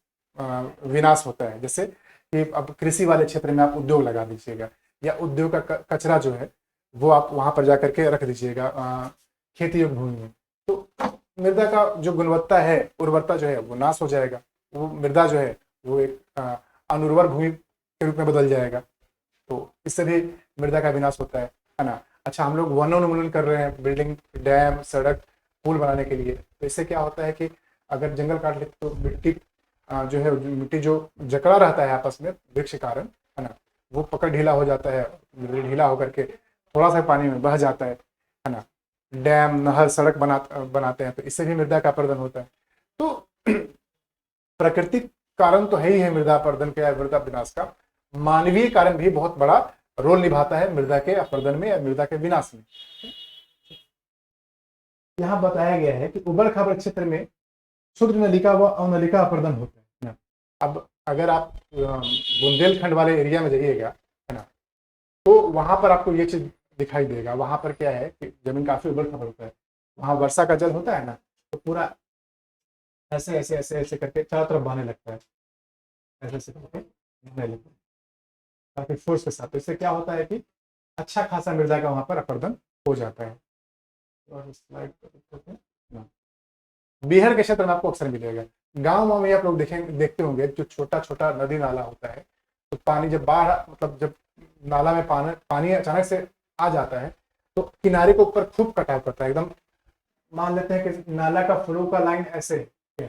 विनाश होता है। जैसे कि अब कृषि वाले क्षेत्र में आप उद्योग लगा दीजिएगा, या उद्योग का कचरा जो है वो आप वहां पर जाकर के रख दीजिएगा खेती योग्य भूमि में, तो मृदा का जो गुणवत्ता है, उर्वरता जो है वो नाश हो जाएगा। वो मृदा जो है वो एक अनुर्वर भूमि के रूप में बदल जाएगा। तो इससे भी मृदा का विनाश होता है ना। अच्छा, हम लोग वनोन्मूलन कर रहे हैं, बिल्डिंग, डैम, सड़क, पुल बनाने के लिए, तो इससे क्या होता है कि अगर जंगल काट लेते तो मिट्टी जो है, मिट्टी जो जकड़ा रहता है आपस में वृक्ष के कारण, है ना, वो पकड़ ढीला हो जाता है, ढीला होकर के थोड़ा सा पानी में बह जाता है ना। डैम, नहर, सड़क बनाते हैं तो इससे भी मृदा का अपरदन होता है। तो प्राकृतिक कारण तो है ही है मृदा अपरदन के या मृदा विनाश का, मानवीय कारण भी बहुत बड़ा रोल निभाता है मृदा के अपरदन में या मृदा के विनाश में। यहाँ बताया गया है कि उबड़ खाबड़ क्षेत्र में क्षुद्र नलिका व अवनलिका अपरदन होता है ना। अब अगर आप बुंदेलखंड वाले एरिया में जाइएगा, है ना, तो वहां पर आपको ये चीज दिखाई देगा। वहां पर क्या है कि जमीन काफी उबड़ खाबड़ होता है, वहां वर्षा का जल होता है ना, तो पूरा ऐसे ऐसे ऐसे ऐसे करके चारों तरफ बहने लगता है, ऐसे ऐसे करके बहने लगता है काफी फोर्स के साथ। तो इससे क्या होता है कि अच्छा खासा मृदा का वहां पर अपर्दन हो जाता है। और स्लाइड बिहार के क्षेत्र में आपको अक्सर मिलेगा। गाँव में आप लोग देखते होंगे, जो छोटा छोटा नदी नाला होता है, तो पानी जब बाढ़, मतलब जब नाला में पानी अचानक से आ जाता है, तो किनारे के ऊपर खूब कटाव करता है एकदम। मान लेते हैं कि नाला का फ्लो का लाइन ऐसे है,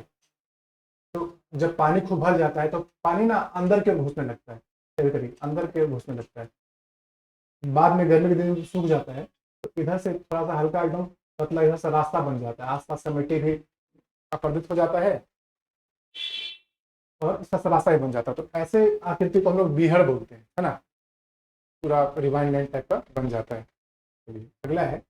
तो जब पानी खूब भर जाता है तो पानी ना अंदर के घुसने लगता है, कभी कभी अंदर के घुसने लगता है। बाद में गर्मी के दिन में सूख जाता है, तो इधर से थोड़ा सा हल्का एकदम पतला इधर से रास्ता बन जाता है, आसपास से मिट्टी भी अपरदित हो जाता है और इसका सा रास्ता ही बन जाता है। तो ऐसे आकृति को हम लोग बीहड़ बोलते हैं, है ना, पूरा रिवाइन लाइन टाइप का बन जाता है। अगला है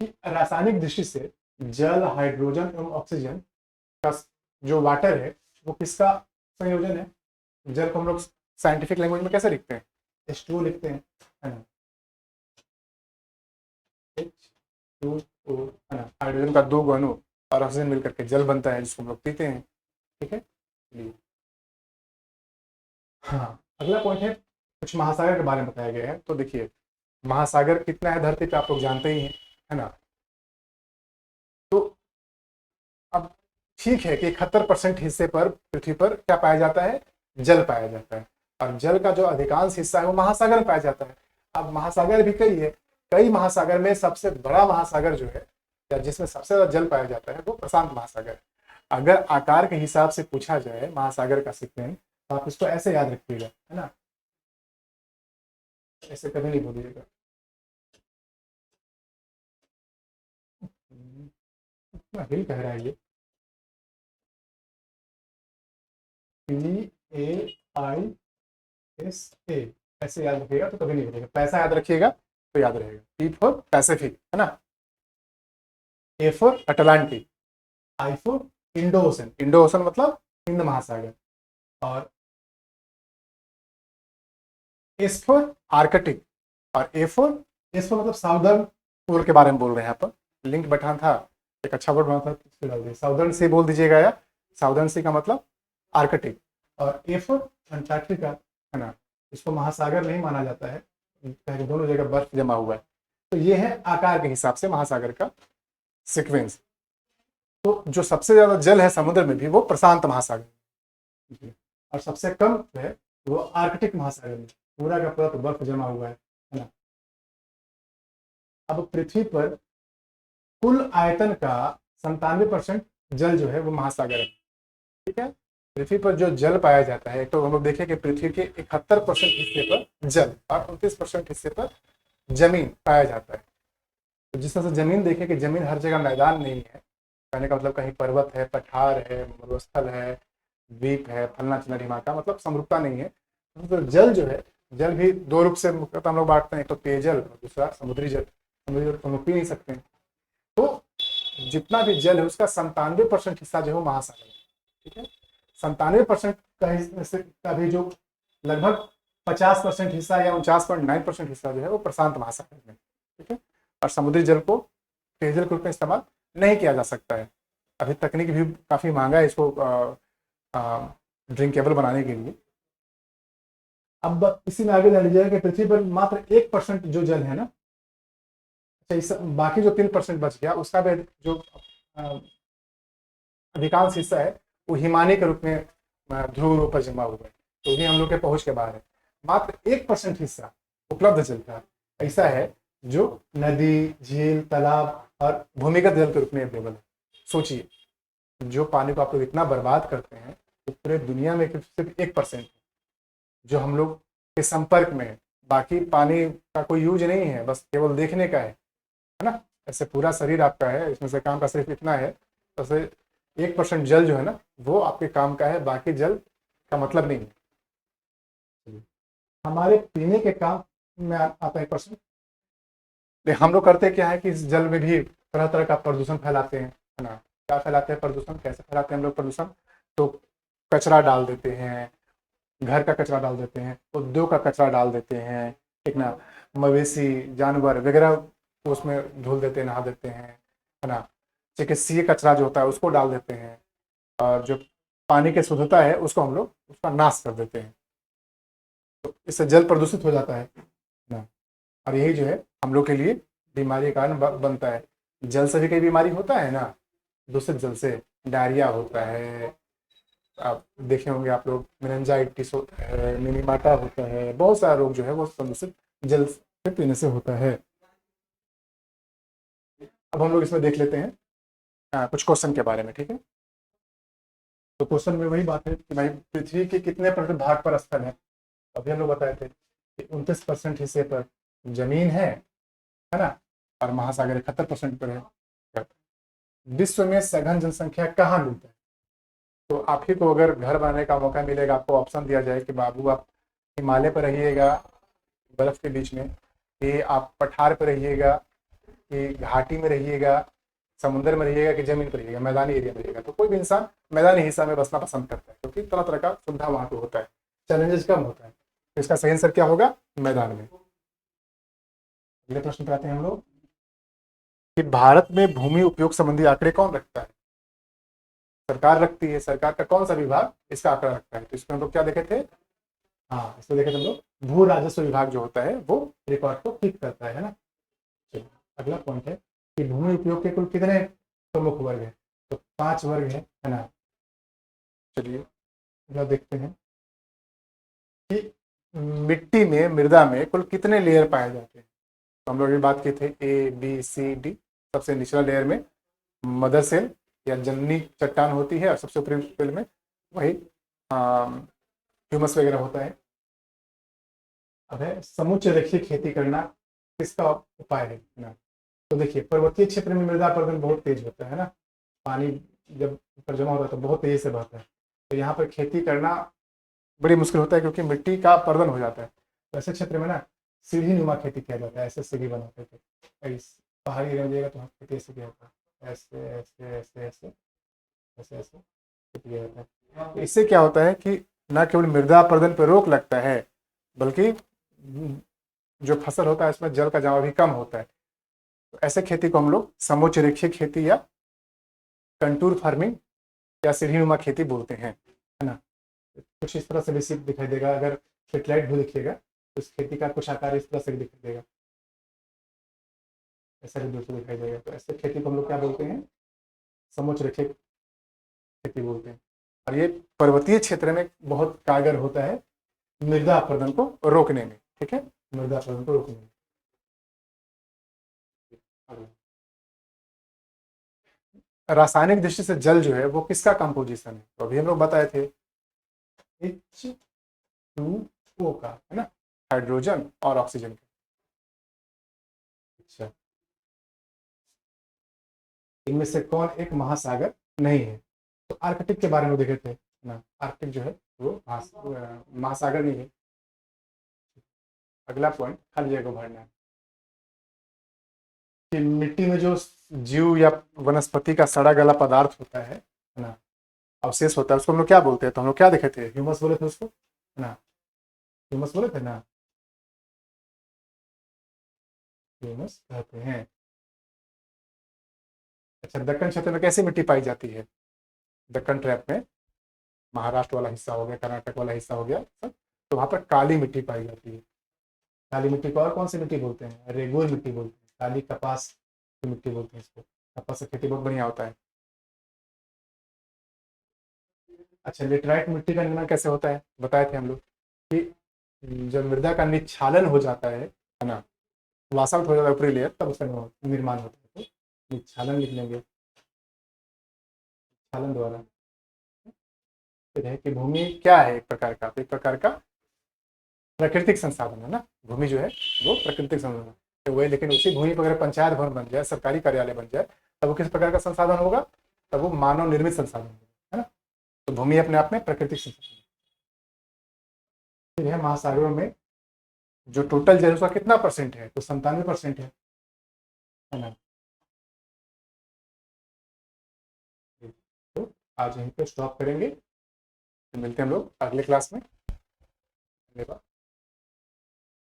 कि रासायनिक दृष्टि से जल, हाइड्रोजन एवं ऑक्सीजन का जो वाटर है वो किसका संयोजन है। जल को हम लोग साइंटिफिक लैंग्वेज में कैसे लिखते हैं, H2O लिखते हैं, है ना, H2O, है ना, हाइड्रोजन का 2 अणु और ऑक्सीजन मिलकर के जल बनता है, जिसको हम लोग पीते हैं। ठीक है। हाँ, अगला पॉइंट है कुछ महासागर के बारे में बताया गया है। तो देखिए, महासागर कितना है धरती पे आप लोग जानते ही हैं, है ना। तो अब ठीक है कि 71% हिस्से पर पृथ्वी पर क्या पाया जाता है, जल पाया जाता है, और जल का जो अधिकांश हिस्सा है वो महासागर में पाया जाता है। अब महासागर भी कई है, कई महासागर में सबसे बड़ा महासागर जो है, या जिसमें सबसे ज्यादा जल पाया जाता है, वो प्रशांत महासागर है। अगर आकार के हिसाब से पूछा जाए महासागर का सीक्वेंस, तो आप इसको ऐसे याद रखिएगा, है ना, ऐसे कभी नहीं भूलिएगा। इतना हिल कह रहा है ये, PAISA, ऐसे याद रखिएगा तो कभी नहीं भूलिएगा। पैसा याद रखिएगा तो याद रहेगा। P फॉर पैसिफिक, है ना, A for Atlantic, I for Indo ocean, Indo ocean मतलब हिंद महासागर, और S फॉर आर्कटिक, और S फॉर मतलब साउदर्न पोल के बारे में बोल रहे हैं। आप लिंक बैठा था, एक अच्छा वर्ड बना था, साउदर्न सी बोल दीजिएगा, या साउदर्न सी का मतलब आर्कटिक, और A फॉर अंटार्कटिका, है ना। इसको महासागर नहीं माना जाता है, दोनों जगह बर्फ जमा हुआ है। तो ये है आकार के हिसाब से महासागर का सीक्वेंस। तो जो सबसे ज्यादा जल है समुद्र में भी वो प्रशांत महासागर, और सबसे कम है वो आर्कटिक महासागर में, पूरा का पूरा तो बर्फ जमा हुआ है ना। अब पृथ्वी पर कुल आयतन का 97% जल जो है वो महासागर है। ठीक है। पृथ्वी पर जो जल पाया जाता है, तो हम लोग देखें कि पृथ्वी के 71% हिस्से पर जल और 29% हिस्से पर जमीन पाया जाता है। तो जिस तरह से जमीन देखें कि जमीन हर जगह मैदान नहीं है, कहने का मतलब कहीं पर्वत है, पठार है, मरुस्थल है, द्वीप है, फलना चिना ढिमाका, मतलब समरूपता नहीं है। तो जल जो है, जल भी दो रूप से मुख्यतः हम लोग बांटते हैं, एक तो पेयजल और दूसरा समुद्री जल। समुद्री जल तो हम लोग पी नहीं सकते हैं। तो जितना भी जल है उसका 97% हिस्सा जो है महासागर है। ठीक है। 97% का भी जो लगभग 50% हिस्सा या 49.9% हिस्सा जो है वो प्रशांत महासागर में। ठीक है। और समुद्री जल को पेयजल के रूप में इस्तेमाल नहीं किया जा सकता है। अभी तकनीक भी काफी महंगा है इसको ड्रिंकेबल बनाने के लिए। अब इसी में आगे जान लीजिएगा कि पृथ्वी पर मात्र 1% जो जल है ना, अच्छा, बाकी जो 3% बच गया उसका भी जो अधिकांश हिस्सा है वो हिमालय के रूप में ध्रुव पर जमा हुआ है, तो भी हम लोग के पहुंच के बाहर है। मात्र 1% हिस्सा उपलब्ध जल का ऐसा है जो नदी, झील, तालाब और भूमिगत जल के रूप में अवेलेबल है। सोचिए, जो पानी को आप लोग इतना बर्बाद करते हैं, तो पूरे दुनिया में सिर्फ 1% जो हम लोग के संपर्क में है। बाकी पानी का कोई यूज नहीं है, बस केवल देखने का है ना। ऐसे पूरा शरीर आपका है, इसमें से काम का सिर्फ इतना है, तो 1% जल जो है ना वो आपके काम का है, बाकी जल का मतलब नहीं है। हमारे पीने के काम में आता है 1%। हम लोग करते क्या है कि इस जल में भी तरह तरह का प्रदूषण फैलाते हैं, है ना। क्या फैलाते हैं प्रदूषण, कैसे फैलाते हैं हम लोग प्रदूषण? तो कचरा डाल देते हैं, घर का कचरा डाल देते हैं, उद्योग का कचरा डाल देते हैं, ठीक ना। मवेशी जानवर वगैरह उसमें धुल देते हैं, नहा देते हैं, है ना। चिकित्सीय कचरा जो होता है उसको डाल देते हैं, और जो पानी की शुद्धता है उसको हम लोग उसका नाश कर देते हैं। तो इससे जल प्रदूषित हो जाता है ना। और यही जो है हम लोग के लिए बीमारी का कारण बनता है। जल से भी कई बीमारी होता है ना, दूषित जल से डायरिया होता है, आप देखे होंगे आप लोग, मेनिंजाइटिस होता है, मिनीमाटा होता है, बहुत सारा रोग जो है वो प्रदूषित जल से पीने से होता है। अब हम लोग इसमें देख लेते हैं कुछ क्वेश्चन के बारे में, ठीक है। तो क्वेश्चन में वही बात है कि भाई पृथ्वी के कितने % भाग पर स्थल है? अभी हम लोग बताए थे कि 29% हिस्से पर जमीन है ना, और महासागर 71% पर है। विश्व में सघन जनसंख्या कहाँ मिलता है? तो आप ही को अगर घर बनाने का मौका मिलेगा, आपको ऑप्शन दिया जाए कि बाबू आप हिमालय पर रहिएगा बर्फ के बीच में, कि आप पठार पर रहिएगा, कि घाटी में रहिएगा, समुद्र में रहिएगा, कि जमीन पर रहिएगा, मैदानी एरिया में रहिएगा, तो कोई भी इंसान मैदानी हिस्सा में बसना पसंद करता है, क्योंकि तरह तरह का सुविधा वहां पे होता है, चैलेंजेस कम होता है। तो इसका सही आंसर क्या होगा? मैदान में। अगले प्रश्न पे आते हैं हम लोग कि भारत में भूमि उपयोग संबंधी आंकड़े कौन रखता है? सरकार रखती है। सरकार का कौन सा विभाग इसका आंकड़ा रखता है? तो इसमें हम लोग क्या देखे थे? हाँ, इसमें देखे थे हम लोग, भू राजस्व विभाग जो होता है वो रिकॉर्ड को कीप करता है ना। चलिए, अगला पॉइंट है कि भूमि उपयोग के कुल कितने प्रमुख वर्ग है? तो 5 वर्ग है ना। चलिए अगला देखते हैं कि मिट्टी में, मृदा में कुल कितने लेयर पाए जाते हैं? तो हम लोग ये बात की थे ABCD। सबसे निचला लेयर में मदर सेल या जननी चट्टान होती है, और सबसे ऊपरी सेल में वही ह्यूमस वगैरह होता है। अब है समुच्चय रेखीय खेती करना किसका उपाय है ना। तो देखिए, पर्वतीय क्षेत्र में मृदा अपरदन बहुत तेज होता है ना, पानी जब ऊपर जमा होता है तो बहुत तेजी से बहता है, तो यहाँ पर खेती करना बड़ी मुश्किल होता है, क्योंकि मिट्टी का अपरदन हो जाता है। तो ऐसे क्षेत्र में ना सीढ़ी नुमा खेती किया जाता है, ऐसे सीढ़ी बनाते थे। इस पहाड़ी एरिया में जाएगा तो खेती ऐसे किया जाता है, ऐसे ऐसे ऐसे ऐसे ऐसे ऐसे खेती किया जाता है। तो इससे क्या होता है कि न केवल मृदा अपरदन पर रोक लगता है, बल्कि जो फसल होता है इसमें जल का जमाव भी कम होता है। तो ऐसे खेती को हम लोग समोच्च रेखीय खेती या कंटूर फार्मिंग या सीढ़ीनुमा खेती बोलते हैं, है ना। कुछ इस तरह से भी सीप दिखाई देगा, अगर सेटेलाइट भी देखिएगा तो इस खेती का कुछ आकार इस तरह से भी दिखाई देगा, ऐसा भी दोस्तों दिखाई देगा। तो ऐसे खेती को हम लोग क्या बोलते हैं? समोच्च रेखीय खेती बोलते हैं। और ये पर्वतीय क्षेत्र में बहुत कारगर होता है मृदा अपरदन को रोकने में, ठीक है, मृदा अपरदन को रोकने में। रासायनिक दृष्टि से जल जो है वो किसका कंपोजिशन है? तो अभी हम लोग बताए थे H2O का, है ना, हाइड्रोजन और ऑक्सीजन का। अच्छा, इनमें से कौन एक महासागर नहीं है? तो आर्कटिक के बारे में देखे थे ना, आर्कटिक जो है वो महासागर नहीं है। अगला पॉइंट खाली जगह को भरना है कि मिट्टी में जो जीव या वनस्पति का सड़ा गला पदार्थ होता है ना, अवशेष होता है, उसको हम लोग क्या बोलते हैं? तो हम लोग क्या देखे थे? ह्यूमस बोले थे उसको, है ना, ह्यूमस बोले थे ना, ह्यूमस कहते हैं। अच्छा, दक्कन क्षेत्र में कैसी मिट्टी पाई जाती है? दक्कन ट्रैप में महाराष्ट्र वाला हिस्सा हो गया, कर्नाटक वाला हिस्सा हो गया सब, तो वहां पर काली मिट्टी पाई जाती है। काली मिट्टी को और कौन सी मिट्टी बोलते हैं? रेगुर मिट्टी बोलते हैं, काली कपास की मिट्टी बोलते हैं इसको। कपास से खेती बहुत बढ़िया होता है। अच्छा, लेटराइट मिट्टी का निर्माण कैसे होता है? बताए थे हम लोग कि जब मृदा का निच्छालन हो जाता है ना, वासंत हो जाता है ऊपरी लेयर, तब उसका निर्माण होता है। तो निच्छालन लिख लेंगे, निच्छालन द्वारा। फिर है कि भूमि क्या है? एक प्रकार का, तो एक प्रकार का प्राकृतिक संसाधन है ना, भूमि जो है वो प्राकृतिक संसाधन है। तो वही, लेकिन उसी भूमि पर अगर पंचायत भवन बन जाए, सरकारी कार्यालय बन जाए, तब वो किस प्रकार का संसाधन होगा? तब वो मानव निर्मित संसाधन होगा, है ना। तो भूमि अपने आप में प्राकृतिक संसाधन। फिर है महासागरों में जो टोटल जल उसका कितना % है? तो 97% है ना। आज यहीं पे स्टॉप करेंगे, तो मिलते हैं हम लोग अगले क्लास में। धन्यवाद।